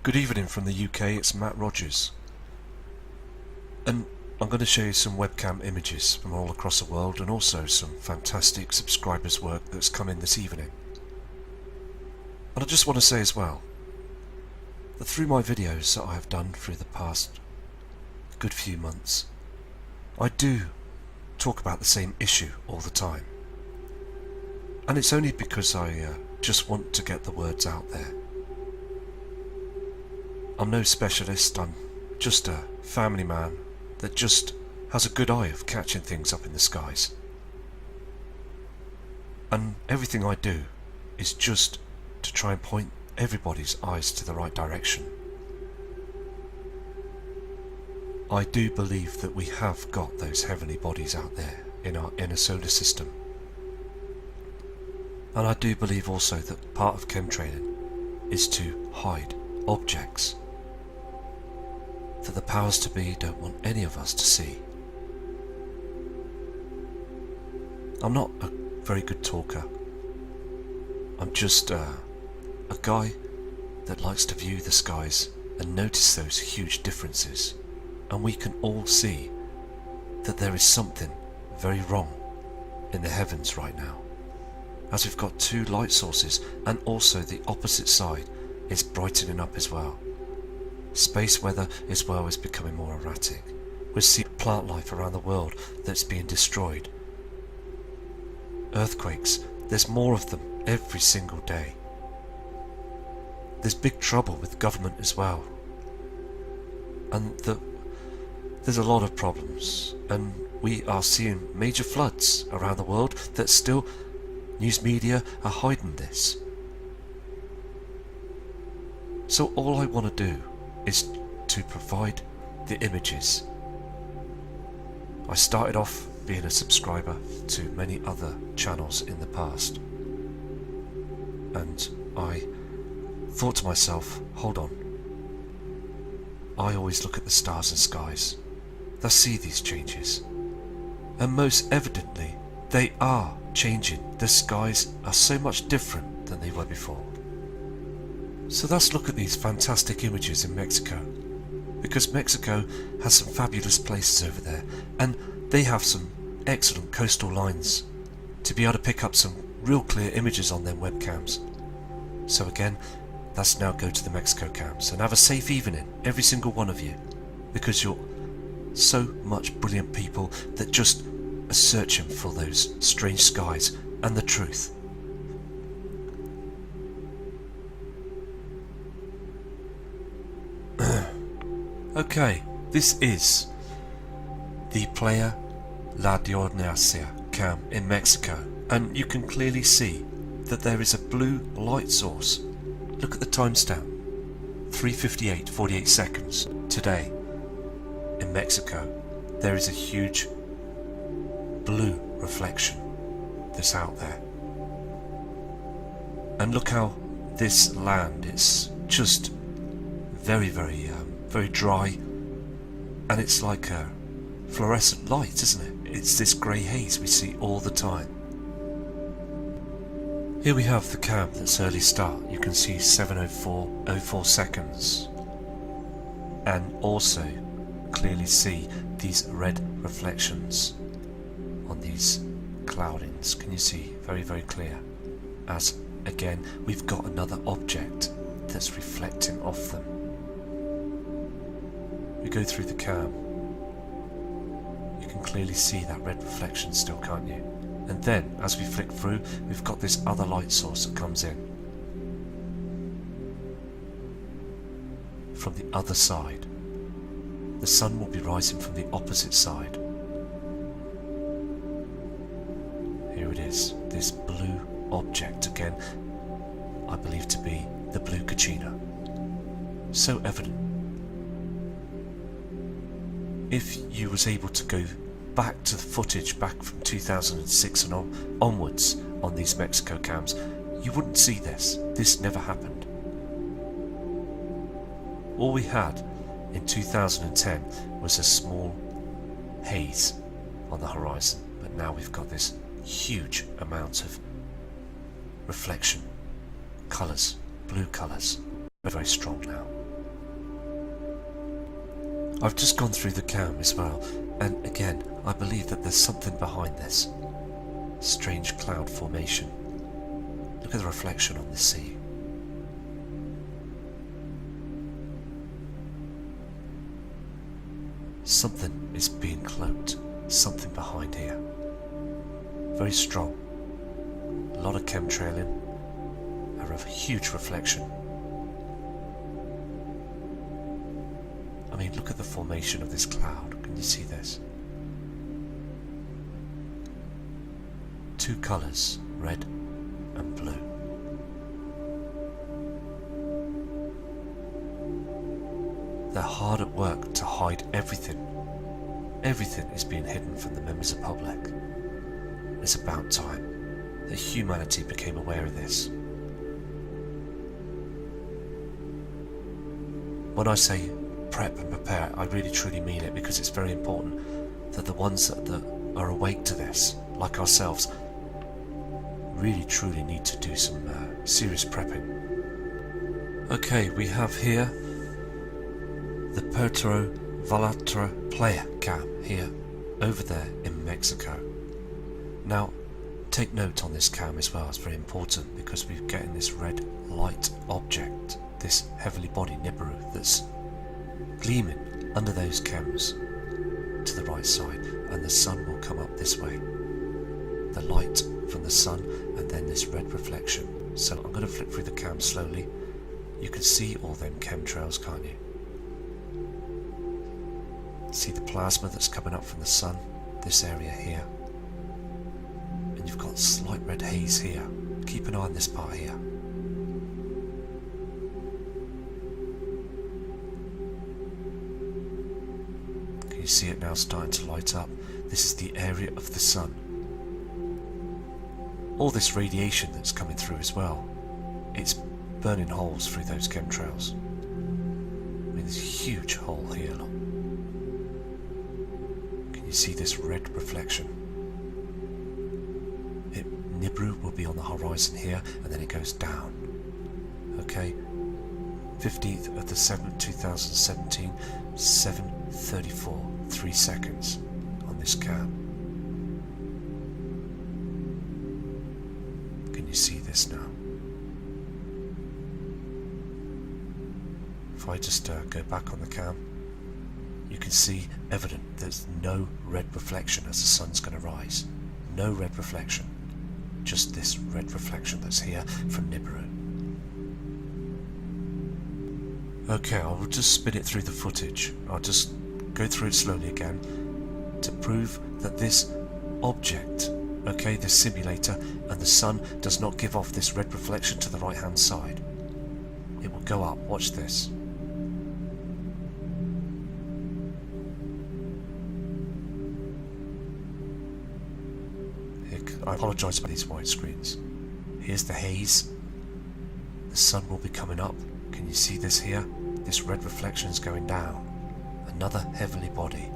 Good evening from the UK, it's Matt Rogers. And I'm going to show you some webcam images from all across the world and also some fantastic subscribers' work that's come in this evening. And I just want to say as well, that through my videos that I have done through the past good few months, I do talk about the same issue all the time. And it's only because I just want to get the words out there. I'm no specialist, I'm just a family man that just has a good eye of catching things up in the skies. And everything I do is just to try and point everybody's eyes to the right direction. I do believe that we have got those heavenly bodies out there in our inner solar system. And I do believe also that part of chemtrailing is to hide objects that the powers to be don't want any of us to see. I'm not a very good talker. I'm just a guy that likes to view the skies and notice those huge differences, and we can all see that there is something very wrong in the heavens right now, as we've got two light sources and also the opposite side is brightening up as well. Space weather as well is becoming more erratic. We're seeing plant life around the world that's being destroyed. Earthquakes, there's more of them every single day. There's big trouble with government as well. And there's a lot of problems, and we are seeing major floods around the world that still news media are hiding this. So all I want to do is to provide the images. I started off being a subscriber to many other channels in the past, and I thought to myself, hold on, I always look at the stars and skies, I see these changes, and most evidently they are changing. The skies are so much different than they were before. So let's look at these fantastic images in Mexico, because Mexico has some fabulous places over there, and they have some excellent coastal lines to be able to pick up some real clear images on them webcams. So again, let's now go to the Mexico cams and have a safe evening, every single one of you, because you're so much brilliant people that just are searching for those strange skies and the truth. Okay, this is the Playa La Dionesia cam in Mexico, and you can clearly see that there is a blue light source. Look at the timestamp, 3:58:48 seconds today in Mexico. There is a huge blue reflection that's out there, and look how this land is just very dry, and it's like a fluorescent light, isn't it? It's this grey haze we see all the time. Here we have the cam that's early start. You can see 7:04:04 seconds, and also clearly see these red reflections on these cloudings. Can you see? Very clear, as again we've got another object that's reflecting off them. We go through the cam, you can clearly see that red reflection still, can't you? And then as we flick through, we've got this other light source that comes in from the other side. The sun will be rising from the opposite side. Here it is, this blue object again, I believe to be the blue Kachina. So evident. If you was able to go back to the footage back from 2006 and onwards on these Mexico cams, you wouldn't see this. This never happened. All we had in 2010 was a small haze on the horizon, but now we've got this huge amount of reflection, colours, blue colours, very strong now. I've just gone through the cam as well, and again, I believe that there's something behind this strange cloud formation. Look at the reflection on the sea. Something is being cloaked, something behind here. Very strong. A lot of chemtrailing, a huge reflection. I mean, look at the formation of this cloud. Can you see this? Two colours, red and blue. They're hard at work to hide everything. Everything is being hidden from the members of the public. It's about time that humanity became aware of this. When I say prep and prepare, I really truly mean it, because it's very important that the ones that are awake to this, like ourselves, really truly need to do some serious prepping. Okay, we have here the Puerto Vallarta player cam here, over there in Mexico. Now, take note on this cam as well, it's very important, because we're getting this red light object, this heavily body Nibiru that's gleaming under those chems to the right side, and the sun will come up this way. The light from the sun and then this red reflection. So I'm going to flip through the cam slowly. You can see all them chemtrails, can't you? See the plasma that's coming up from the sun, this area here. And you've got slight red haze here. Keep an eye on this part here. Can you see it now starting to light up? This is the area of the sun. All this radiation that's coming through as well, it's burning holes through those chemtrails. I mean, there's a huge hole here, look. Can you see this red reflection? Nibiru will be on the horizon here, and then it goes down. Okay, 15th of the 7th, 2017, 7:34, 3 seconds on this cam. Can you see this now? If I just go back on the cam, you can see evident there's no red reflection as the sun's going to rise. No red reflection. Just this red reflection that's here from Nibiru. Okay, I will just spin it through the footage. I'll just go through it slowly again to prove that this object, okay, this simulator and the sun does not give off this red reflection to the right hand side. It will go up, watch this. I apologise about these white screens. Here's the haze. The sun will be coming up. Can you see this here? This red reflection is going down. Another heavenly body.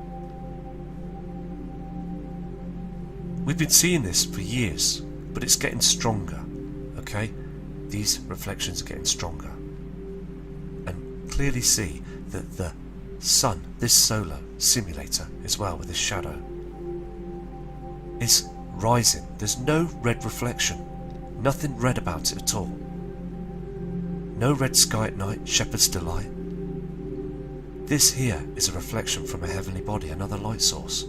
We've been seeing this for years, but it's getting stronger. Okay? These reflections are getting stronger. And clearly see that the sun, this solar simulator as well with this shadow, is rising. There's no red reflection. Nothing red about it at all. No red sky at night, shepherd's delight. This here is a reflection from a heavenly body, another light source.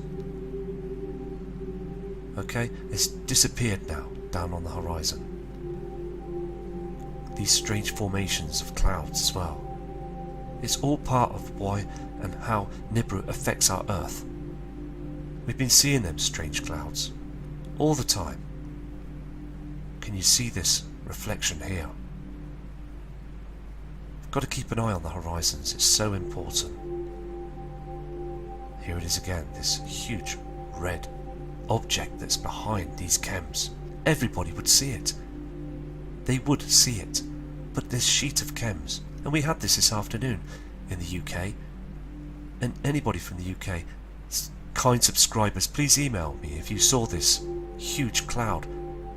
Okay, it's disappeared now, down on the horizon. These strange formations of clouds as well. It's all part of why and how Nibiru affects our Earth. We've been seeing them strange clouds all the time. Can you see this reflection here? We've got to keep an eye on the horizons, it's so important. Here it is again, this huge red object that's behind these chems. Everybody would see it. They would see it. But this sheet of chems, and we had this afternoon in the UK, and anybody from the UK, kind subscribers, please email me if you saw this huge cloud,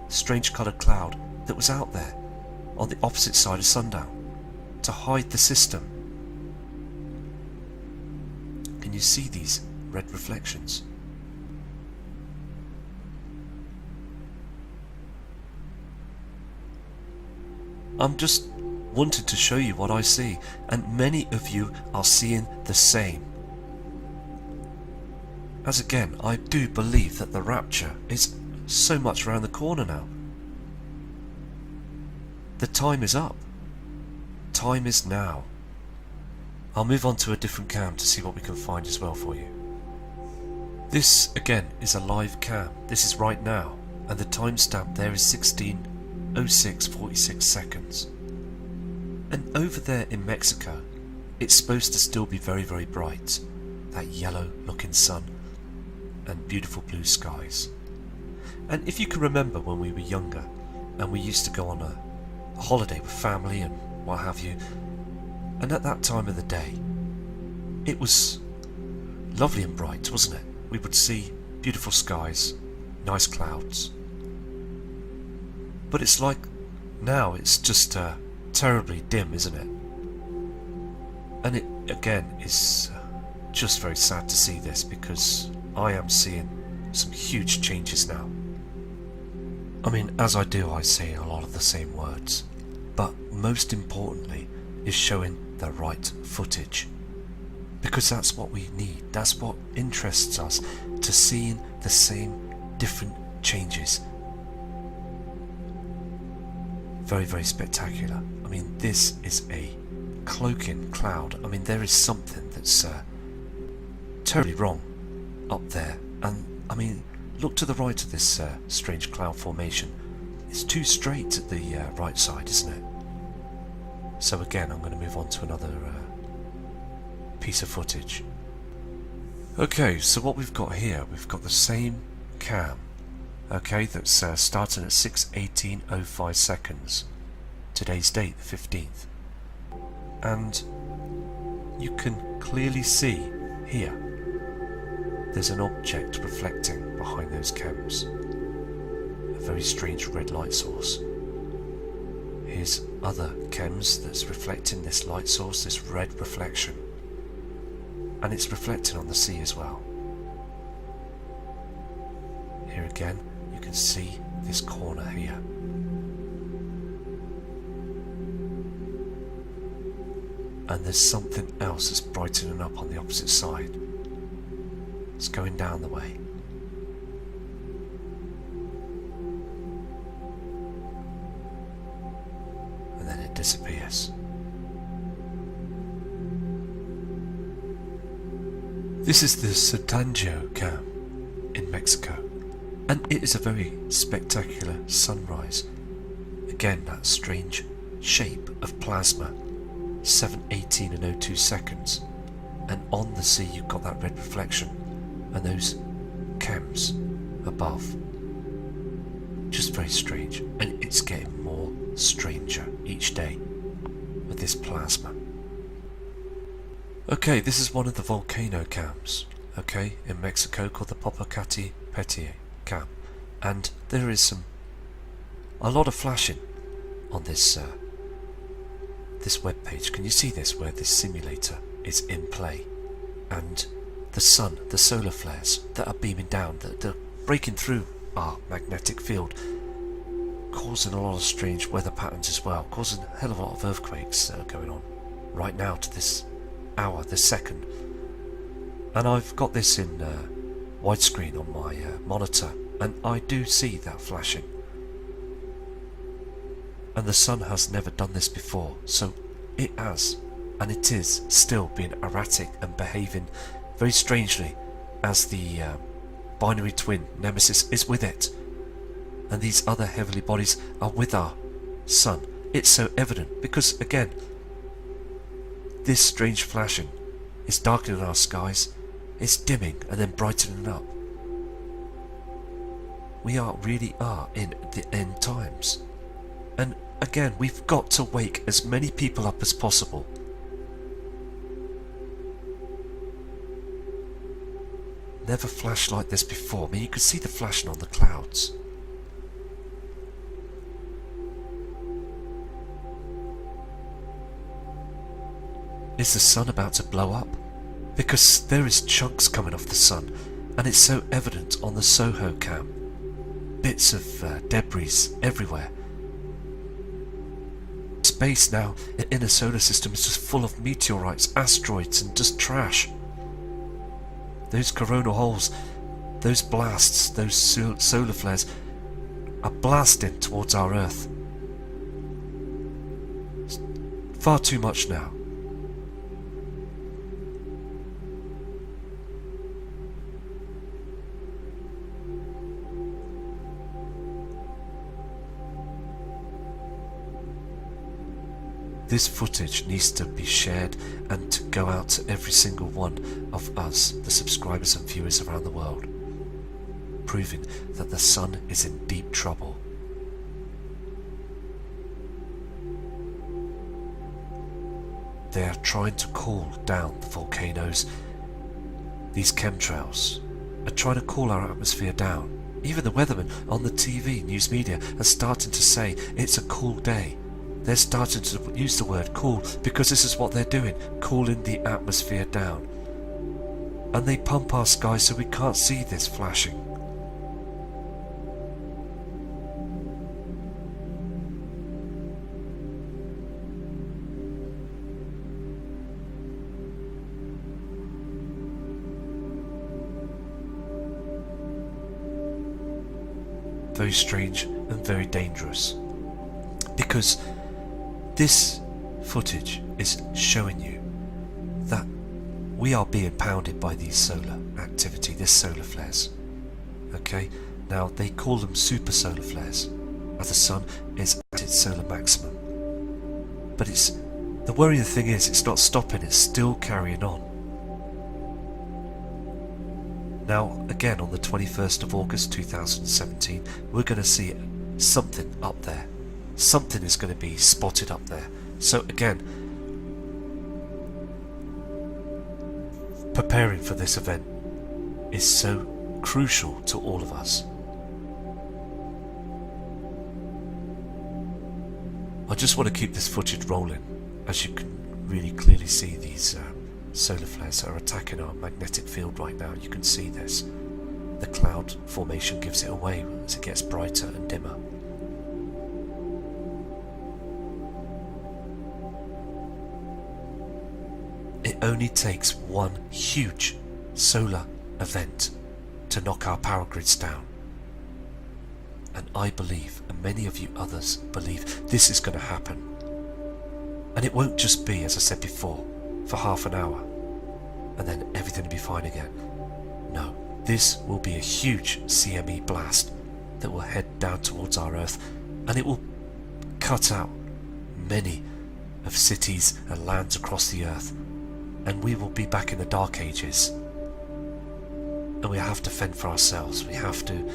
strange coloured cloud that was out there on the opposite side of sundown to hide the system. you see these red reflections? I'm just wanted to show you what I see, and many of you are seeing the same. As again, I do believe that the rapture is so much around the corner now. The time is up. Time is now. I'll move on to a different cam to see what we can find as well for you. This again is a live cam. This is right now, and the timestamp there is 16:06:46 seconds. And over there in Mexico, it's supposed to still be very, very bright. That yellow looking sun and beautiful blue skies. And if you can remember when we were younger and we used to go on a holiday with family and what have you, and at that time of the day it was lovely and bright, wasn't it? We would see beautiful skies, nice clouds. But it's like now it's just terribly dim, isn't it? And it again is just very sad to see this, because I am seeing some huge changes now. I mean, as I do, I say a lot of the same words, but most importantly is showing the right footage, because that's what we need. That's what interests us, to seeing the same different changes. Very, very spectacular. I mean, this is a cloaking cloud. I mean, there is something that's terribly wrong up there. And I mean, look to the right of this strange cloud formation. It's too straight at the right side, isn't it? So again, I'm going to move on to another piece of footage. Okay, so what we've got here, we've got the same cam. Okay, that's starting at 6:18:05 seconds. Today's date, the 15th. And you can clearly see here, there's an object reflecting behind those cams. A very strange red light source. Here's other chems that's reflecting this light source, this red reflection. And it's reflecting on the sea as well. Here again, you can see this corner here. And there's something else that's brightening up on the opposite side. It's going down the way. And then it disappears. This is the Satangio cam in Mexico, and it is a very spectacular sunrise. Again, that strange shape of plasma, 7:18:02 seconds, and on the sea you've got that red reflection and those chems above. Just very strange, and it's getting more stranger each day with this plasma. Okay, this is one of the volcano cams, okay, in Mexico, called the Popocatépetl cam, and there is a lot of flashing on this web page. Can you see this, where this simulator is in play, and the sun, the solar flares that are beaming down, that are breaking through our magnetic field, causing a lot of strange weather patterns as well, causing a hell of a lot of earthquakes that are going on right now to this hour, this second. And I've got this in widescreen on my monitor, and I do see that flashing. And the sun has never done this before, so it has, and it is still being erratic and behaving very strangely, as the binary twin Nemesis is with it, and these other heavenly bodies are with our sun. It's so evident because, again, this strange flashing is darkening our skies, it's dimming and then brightening up. We really are in the end times. And again, we've got to wake as many people up as possible. Never flashed like this before. I mean, you could see the flashing on the clouds. Is the sun about to blow up? because there is chunks coming off the sun, and it's so evident on the Soho cam. Bits of debris everywhere. Space now in a solar system is just full of meteorites, asteroids, and just trash. Those coronal holes, those blasts, those solar flares are blasting towards our Earth. It's far too much now. This footage needs to be shared and to go out to every single one of us, the subscribers and viewers around the world, proving that the sun is in deep trouble. They are trying to cool down the volcanoes. These chemtrails are trying to cool our atmosphere down. Even the weathermen on the TV news media are starting to say it's a cool day. They're starting to use the word cool because this is what they're doing, cooling the atmosphere down. And they pump our sky so we can't see this flashing. Very strange and very dangerous, because this footage is showing you that we are being pounded by these solar activity, this solar flares. Okay, now they call them super solar flares, as the sun is at its solar maximum. But the worrying thing is, it's not stopping, it's still carrying on. Now, again, on the 21st of August 2017, we're going to see something up there. Something is going to be spotted up there. So again, preparing for this event is so crucial to all of us. I just want to keep this footage rolling, as you can really clearly see these solar flares that are attacking our magnetic field right now. You can see this. The cloud formation gives it away as it gets brighter and dimmer. It only takes one huge solar event to knock our power grids down. And I believe, and many of you others believe, this is going to happen. And it won't just be, as I said before, for half an hour and then everything will be fine again. No, this will be a huge CME blast that will head down towards our Earth, and it will cut out many of cities and lands across the Earth, and we will be back in the Dark Ages. And we have to fend for ourselves. We have to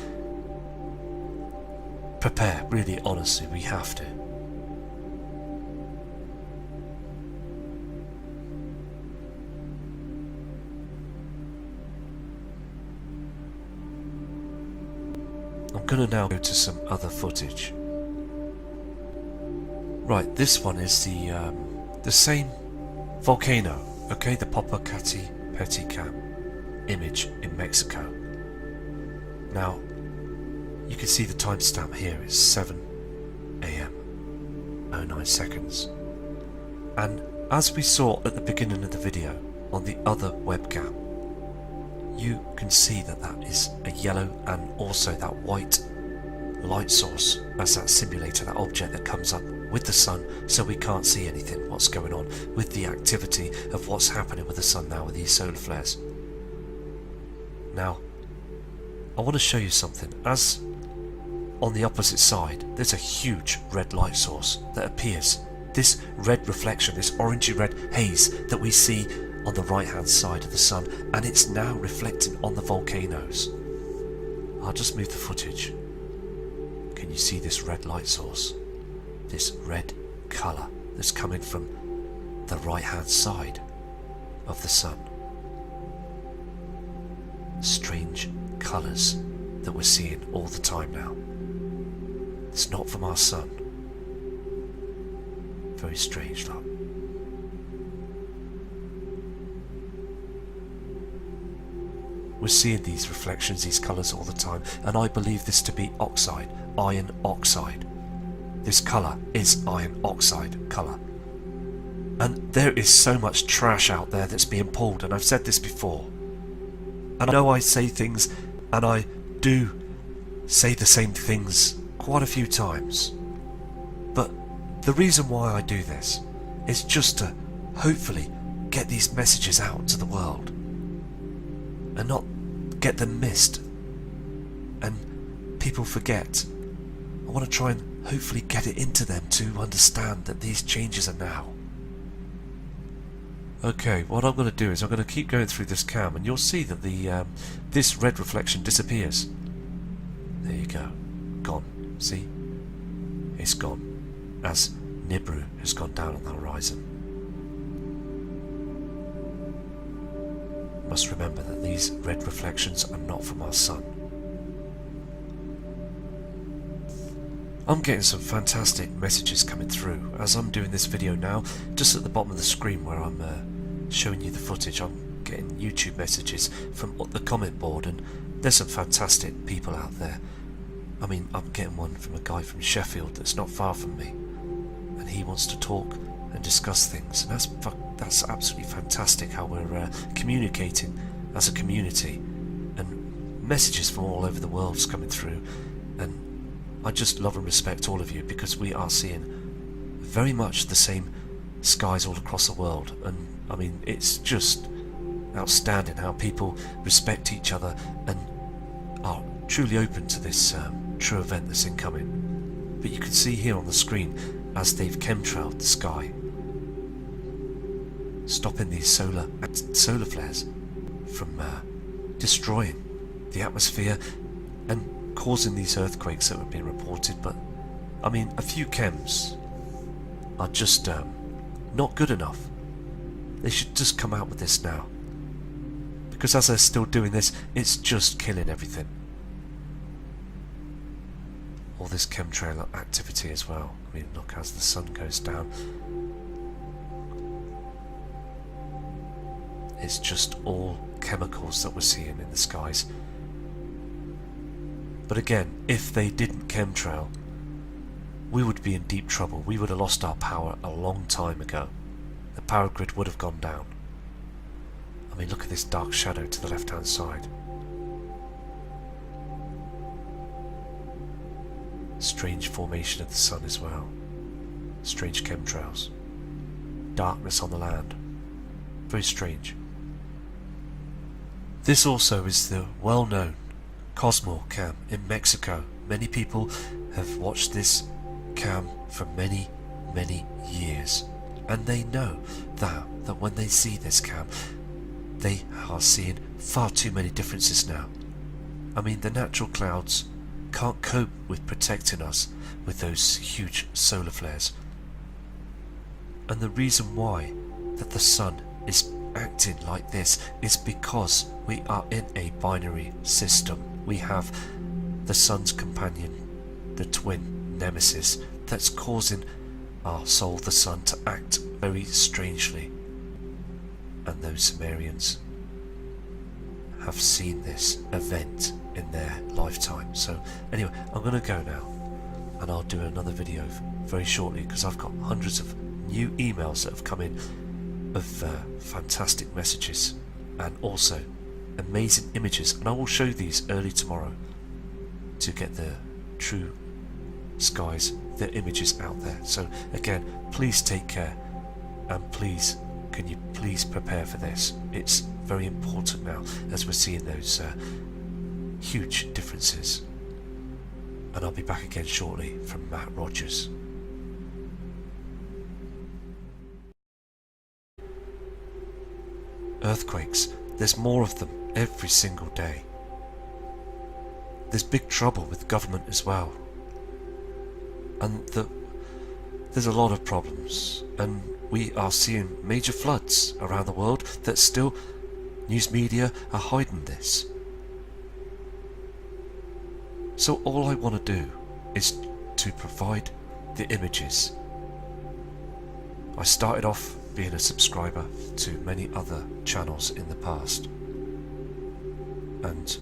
prepare, really, honestly, we have to. I'm going to now go to some other footage. Right, this one is the same volcano, okay, the Popocatépetl image in Mexico. Now, you can see the timestamp here is 7 AM 09 seconds. And as we saw at the beginning of the video on the other webcam, you can see that that is a yellow and also that white light source as that simulator, that object that comes up with the sun, so we can't see anything, what's going on with the activity of what's happening with the sun now with these solar flares. Now, I want to show you something. As on the opposite side, there's a huge red light source that appears. This red reflection, this orangey red haze that we see on the right hand side of the sun, and it's now reflecting on the volcanoes. I'll just move the footage. Can you see this red light source? This red colour that's coming from the right hand side of the sun. Strange colours that we're seeing all the time now. It's not from our sun. Very strange, look. We're seeing these reflections, these colours all the time, and I believe this to be oxide, iron oxide. This colour is iron oxide colour. And there is so much trash out there that's being pulled, and I've said this before. And I know I say things, and I do say the same things quite a few times. But the reason why I do this is just to hopefully get these messages out to the world and not get them missed and people forget. I want to try and hopefully get it into them to understand that these changes are now. Okay, what I'm going to do is I'm going to keep going through this cam, and you'll see that the this red reflection disappears. There you go. Gone. See? It's gone. As Nibiru has gone down on the horizon. Must remember that these red reflections are not from our sun. I'm getting some fantastic messages coming through as I'm doing this video now. Just at the bottom of the screen where I'm showing you the footage, I'm getting YouTube messages from the comment board, and there's some fantastic people out there. I mean, I'm getting one from a guy from Sheffield that's not far from me, and he wants to talk and discuss things, and that's absolutely fantastic how we're communicating as a community, and messages from all over the world's coming through. And I just love and respect all of you, because we are seeing very much the same skies all across the world. And I mean, it's just outstanding how people respect each other and are truly open to this true event that's incoming. But you can see here on the screen as they've chemtrailed the sky, stopping these solar flares from destroying the atmosphere and causing these earthquakes that were being reported. But I mean, a few chems are just not good enough. They should just come out with this now, because as they're still doing this, it's just killing everything. All this chemtrail activity as well. I mean, look, as the sun goes down, it's just all chemicals that we're seeing in the skies. But again, if they didn't chemtrail, we would be in deep trouble. We would have lost our power a long time ago. The power grid would have gone down. I mean, look at this dark shadow to the left hand side. Strange formation of the sun as well. Strange chemtrails. Darkness on the land. Very strange. This also is the well-known Cosmo cam in Mexico. Many people have watched this cam for many years, and they know that when they see this cam, they are seeing far too many differences now. I mean, the natural clouds can't cope with protecting us with those huge solar flares, and the reason why that the sun is acting like this is because we are in a binary system. We have the sun's companion, the twin nemesis, that's causing our soul, the sun, to act very strangely. And those Sumerians have seen this event in their lifetime. So anyway, I'm going to go now, and I'll do another video very shortly, because I've got hundreds of new emails that have come in of fantastic messages and also amazing images, and I will show these early tomorrow to get the true skies, the images out there. So again, please take care, and please, can you please prepare for this? It's very important now as we're seeing those huge differences. And I'll be back again shortly from Matt Rogers. Earthquakes, there's more of them every single day. There's big trouble with government as well, and there's a lot of problems, and we are seeing major floods around the world that still news media are hiding this. So all I want to do is to provide the images. I started off being a subscriber to many other channels in the past, and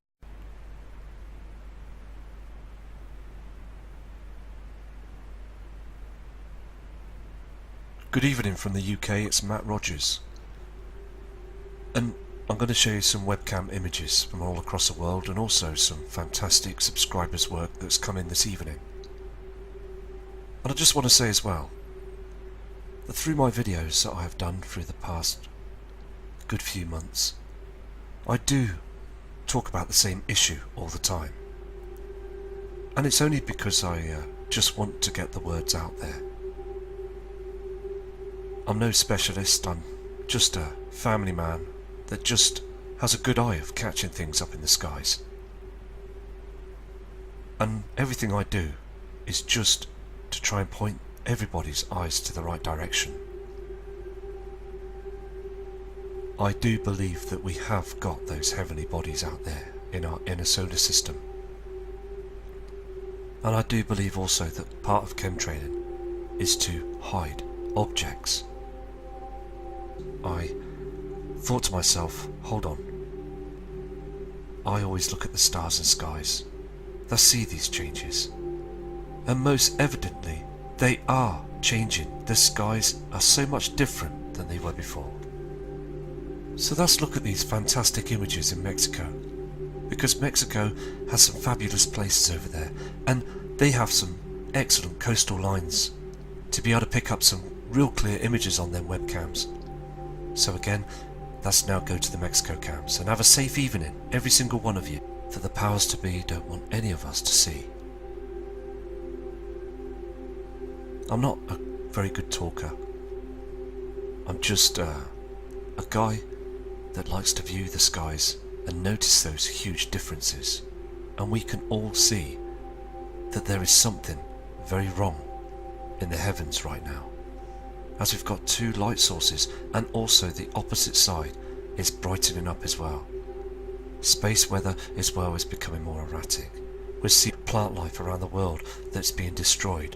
good evening from the UK, it's Matt Rogers, and I'm going to show you some webcam images from all across the world and also some fantastic subscribers work that's come in this evening. And I just want to say as well that through my videos that I have done through the past good few months, I do talk about the same issue all the time, and it's only because I just want to get the words out there. I'm no specialist, I'm just a family man that just has a good eye of catching things up in the skies. And everything I do is just to try and point everybody's eyes to the right direction. I do believe that we have got those heavenly bodies out there in our inner solar system. And I do believe also that part of chemtrailing is to hide objects. I thought to myself, hold on. I always look at the stars and skies. I see these changes. And most evidently, they are changing. The skies are so much different than they were before. So let's look at these fantastic images in Mexico. Because Mexico has some fabulous places over there. And they have some excellent coastal lines to be able to pick up some real clear images on their webcams. So again, let's now go to the Mexico cams and have a safe evening, every single one of you, that the powers to be don't want any of us to see. I'm not a very good talker. I'm just a guy that likes to view the skies and notice those huge differences, and we can all see that there is something very wrong in the heavens right now, as we've got two light sources and also the opposite side is brightening up as well. Space weather as well is becoming more erratic. We're seeing plant life around the world that's being destroyed.